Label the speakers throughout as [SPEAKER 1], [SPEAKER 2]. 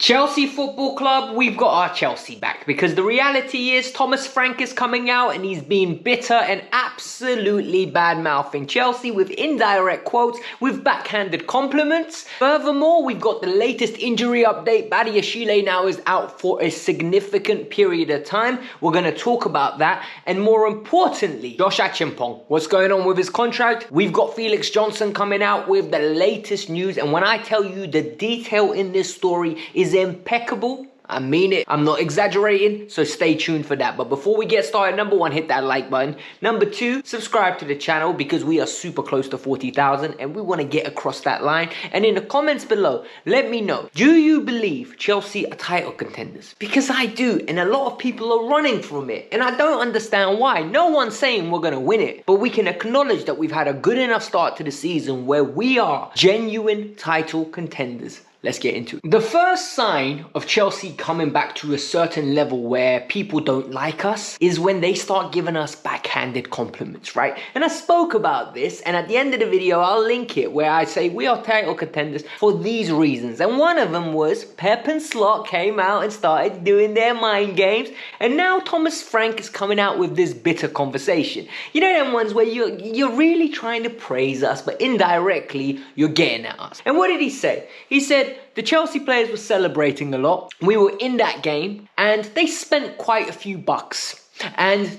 [SPEAKER 1] Chelsea Football Club, we've got our Chelsea back because the reality is Thomas Frank is coming out and he's being bitter and absolutely bad-mouthing Chelsea with indirect quotes, with backhanded compliments. Furthermore, we've got the latest injury update. Acheampong now is out for a significant period of time. We're going to talk about that. And more importantly, Josh Acheampong, what's going on with his contract? We've got Felix Johnson coming out with the latest news. And when I tell you the detail in this story is impeccable, I mean it. I'm not exaggerating, so stay tuned for that. But before we get started, number one, hit that like button. Number two, subscribe to the channel because we are super close to 40,000 and we want to get across that line. And in the comments below, let me know, do you believe Chelsea are title contenders? Because I do, and a lot of people are running from it. And I don't understand why. No one's saying we're going to win it, but we can acknowledge that we've had a good enough start to the season where we are genuine title contenders. Let's get into it. The first sign of Chelsea coming back to a certain level where people don't like us is when they start giving us backhanded compliments, right? And I spoke about this, and at the end of the video, I'll link it where I say we are title contenders for these reasons. And one of them was Pep and Slot came out and started doing their mind games, and now Thomas Frank is coming out with this bitter conversation. You know them ones where you're really trying to praise us, but indirectly, you're getting at us. And what did he say? He said, the Chelsea players were celebrating a lot. We were in that game and they spent quite a few bucks. And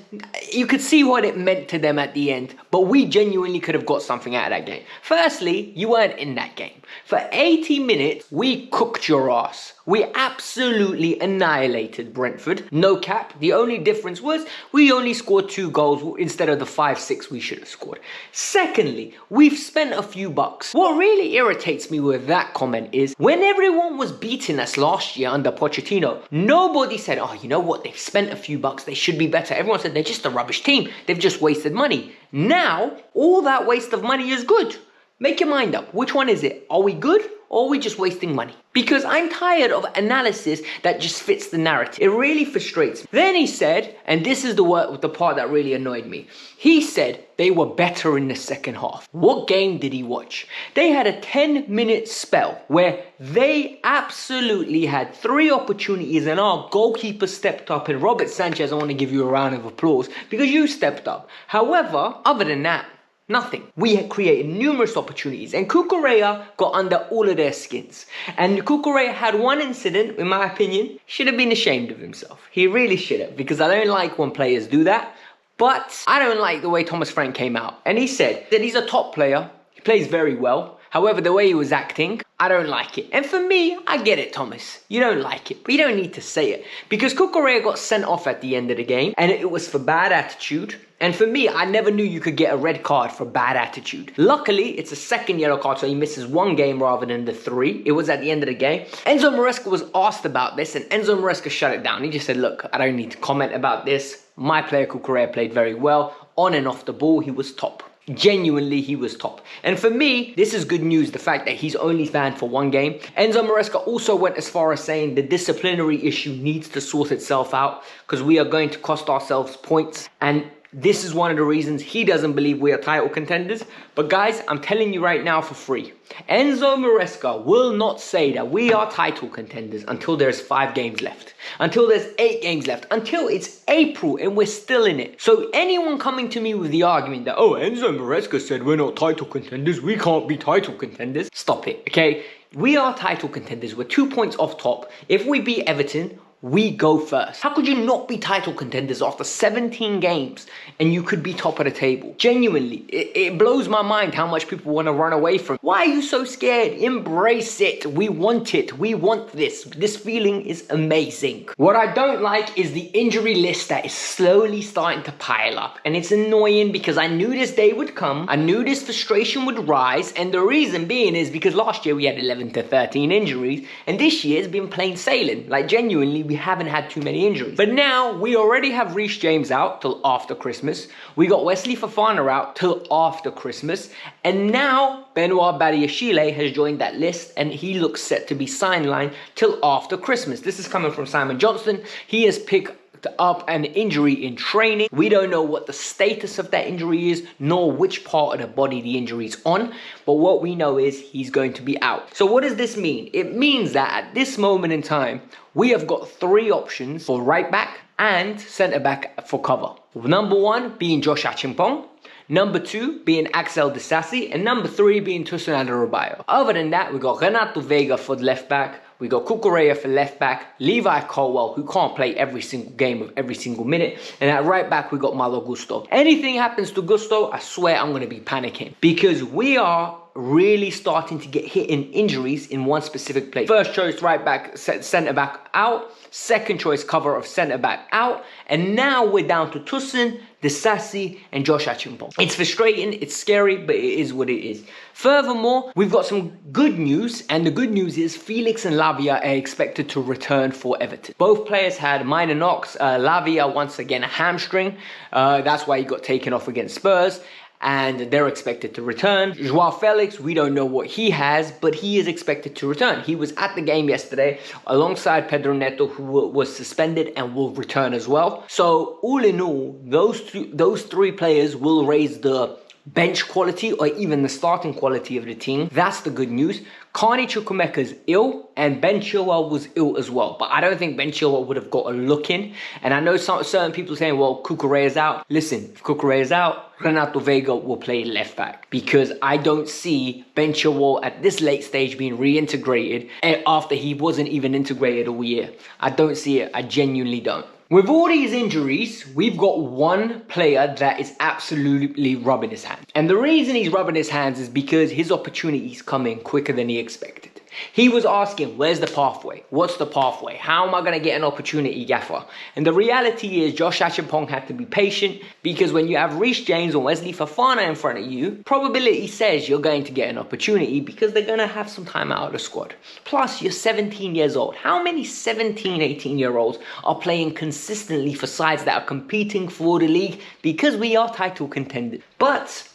[SPEAKER 1] you could see what it meant to them at the end. But we genuinely could have got something out of that game. Firstly, you weren't in that game. For 80 minutes, we cooked your ass. We absolutely annihilated Brentford. No cap. The only difference was we only scored 2 goals instead of the 5-6 we should have scored. Secondly, we've spent a few bucks. What really irritates me with that comment is when everyone was beating us last year under Pochettino, nobody said, oh, you know what? They've spent a few bucks. They should be better. Everyone said they're just a rubbish team. They've just wasted money. Now, all that waste of money is good. Make your mind up. Which one is it? Are we good or are we just wasting money? Because I'm tired of analysis that just fits the narrative. It really frustrates me. Then he said, and this is the part that really annoyed me. He said they were better in the second half. What game did he watch? They had a 10-minute spell where they absolutely had 3 opportunities and our goalkeeper stepped up. And Robert Sanchez, I want to give you a round of applause because you stepped up. However, other than that, nothing. We had created numerous opportunities and Cucurella got under all of their skins. And Cucurella had one incident, in my opinion, should have been ashamed of himself. He really should have, because I don't like when players do that. But I don't like the way Thomas Frank came out. And he said that he's a top player. He plays very well. However, the way he was acting, I don't like it. And for me, I get it, Thomas. You don't like it, but you don't need to say it. Because Cucurella got sent off at the end of the game, and it was for bad attitude. And for me, I never knew you could get a red card for bad attitude. Luckily, it's a second yellow card, so he misses 1 game rather than the 3. It was at the end of the game. Enzo Maresca was asked about this, and Enzo Maresca shut it down. He just said, look, I don't need to comment about this. My player, Cucurella, played very well. On and off the ball, he was top. Genuinely, he was top. And for me, this is good news, the fact that he's only banned for 1 game. Enzo Maresca also went as far as saying the disciplinary issue needs to sort itself out because we are going to cost ourselves points. And this is one of the reasons he doesn't believe we are title contenders. But guys, I'm telling you right now for free, Enzo Maresca will not say that we are title contenders until there's 5 games left. Until there's 8 games left. Until it's April and we're still in it. So anyone coming to me with the argument that, oh, Enzo Maresca said we're not title contenders, we can't be title contenders. Stop it, okay? We are title contenders. We're 2 points off top. If we beat Everton, we go first. How could you not be title contenders after 17 games and you could be top of the table? Genuinely, it blows my mind how much people want to run away from. Why are you so scared? Embrace it. We want it. We want this. This feeling is amazing. What I don't like is the injury list that is slowly starting to pile up. And it's annoying because I knew this day would come. I knew this frustration would rise. And the reason being is because last year we had 11 to 13 injuries. And this year has been plain sailing. Like genuinely, we haven't had too many injuries. But now we already have Reece James out till after Christmas. We got Wesley Fofana out till after Christmas. And now Benoit Badiashile has joined that list and he looks set to be sidelined till after Christmas. This is coming from Simon Johnston. He has picked picked up an injury in training. We don't know what the status of that injury is, nor which part of the body the injury is on. But what we know is he's going to be out. So what does this mean? It means that at this moment in time, we have got 3 options for right back and centre back for cover. Number 1 being Josh Acheampong. Number 2 being Axel Disasi, and number 3 being Tosin Adarabioyo. Other than that, we got Renato Vega for left back, we got Cucurella for left back, Levi Colwill, who can't play every single game of every single minute, and at right back we got Malo Gusto. Anything happens to Gusto, I swear I'm going to be panicking, because we are really starting to get hit in injuries in one specific place. First choice right back, centre back out. Second choice cover of centre back out. And now we're down to Tosin, Disasi and Josh Acheampong. It's frustrating, it's scary, but it is what it is. Furthermore, we've got some good news, and the good news is Felix and Lavia are expected to return for Everton. Both players had minor knocks. Lavia once again a hamstring. That's why he got taken off against Spurs, and they're expected to return. Joao Felix, we don't know what he has, but he is expected to return. He was at the game yesterday alongside Pedro Neto, who was suspended and will return as well. So all in all, those 3 players will raise the bench quality or even the starting quality of the team. That's the good news. Carney Chukwuemeka's ill, and Ben Chilwell was ill as well. But I don't think Ben Chilwell would have got a look in. And I know certain people saying, well, Cucurella's out. Listen, if Cucurella's out, Renato Vega will play left back, because I don't see Ben Chilwell at this late stage being reintegrated after he wasn't even integrated all year. I don't see it. I genuinely don't. With all these injuries, we've got one player that is absolutely rubbing his hands. And the reason he's rubbing his hands is because his opportunities come in quicker than he expected. He was asking, where's the pathway? What's the pathway? How am I going to get an opportunity, Gaffer? And the reality is Josh Acheampong had to be patient, because when you have Reece James or Wesley Fofana in front of you, probability says you're going to get an opportunity because they're going to have some time out of the squad. Plus, you're 17 years old. How many 17, 18-year-olds are playing consistently for sides that are competing for the league? Because we are title contenders. But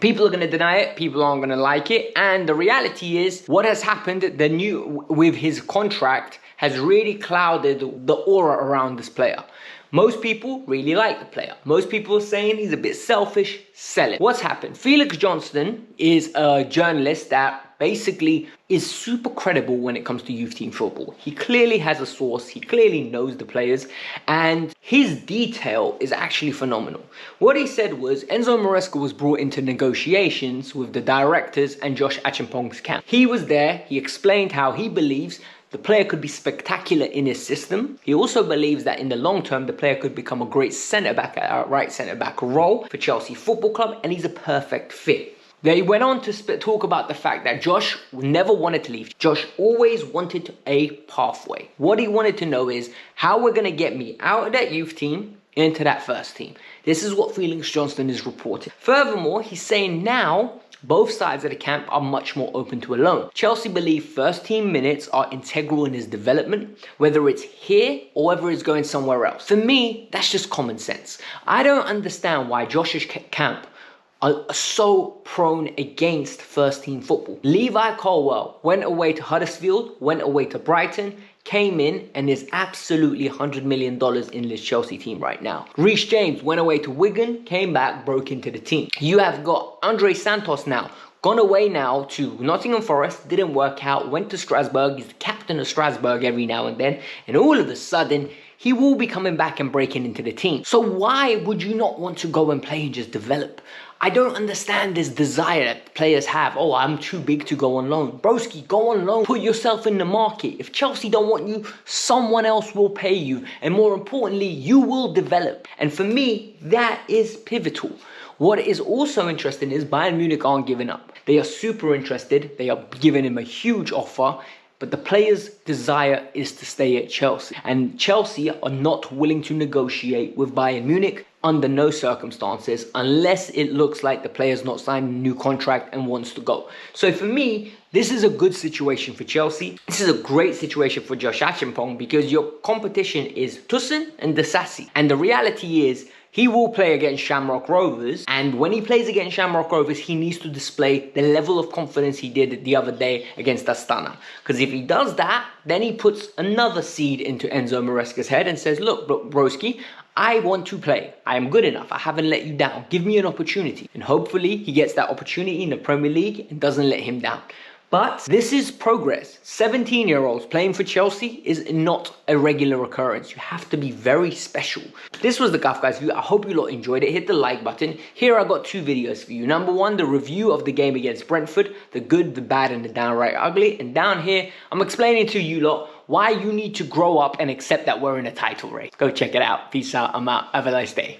[SPEAKER 1] people are going to deny it, people aren't going to like it, and the reality is what has happened with his contract has really clouded the aura around this player. Most people really like the player. Most people are saying he's a bit selfish, sell it. What's happened? Felix Johnston is a journalist that basically is super credible when it comes to youth team football. He clearly has a source, he clearly knows the players, and his detail is actually phenomenal. What he said was Enzo Maresca was brought into negotiations with the directors and Josh Acheampong's camp. He was there, he explained how he believes the player could be spectacular in his system. He also believes that in the long term, the player could become a great centre-back at our right centre-back role for Chelsea Football Club, and he's a perfect fit. They went on to talk about the fact that Josh never wanted to leave. Josh always wanted a pathway. What he wanted to know is how we're going to get me out of that youth team into that first team. This is what Felix Johnston is reporting. Furthermore, he's saying now both sides of the camp are much more open to a loan. Chelsea believe first team minutes are integral in his development, whether it's here or whether it's going somewhere else. For me, that's just common sense. I don't understand why Josh's camp are so prone against first team football. Levi Colwill went away to Huddersfield, went away to Brighton, came in and is absolutely $100 million in this Chelsea team right now. Reece James went away to Wigan, came back, broke into the team. You have got Andre Santos now, gone away now to Nottingham Forest, didn't work out, went to Strasbourg, he's the captain of Strasbourg every now and then, and all of a sudden, he will be coming back and breaking into the team. So why would you not want to go and play and just develop? I don't understand this desire that players have. Oh, I'm too big to go on loan. Broski, go on loan. Put yourself in the market. If Chelsea don't want you, someone else will pay you. And more importantly, you will develop. And for me, that is pivotal. What is also interesting is Bayern Munich aren't giving up. They are super interested. They are giving him a huge offer. But the player's desire is to stay at Chelsea. And Chelsea are not willing to negotiate with Bayern Munich under no circumstances unless it looks like the player's not signed a new contract and wants to go. So for me, this is a good situation for Chelsea. This is a great situation for Josh Acheampong because your competition is Tosin and Disasi. And the reality is, he will play against Shamrock Rovers, and when he plays against Shamrock Rovers, he needs to display the level of confidence he did the other day against Astana. Because if he does that, then he puts another seed into Enzo Maresca's head and says, look, broski, I want to play. I am good enough. I haven't let you down. Give me an opportunity. And hopefully he gets that opportunity in the Premier League and doesn't let him down. But this is progress. 17-year-olds playing for Chelsea is not a regular occurrence. You have to be very special. This was the Kavkas View. I hope you lot enjoyed it. Hit the like button. Here I got two videos for you. Number one, the review of the game against Brentford, the good, the bad, and the downright ugly. And down here, I'm explaining to you lot why you need to grow up and accept that we're in a title race. Go check it out. Peace out. I'm out. Have a nice day.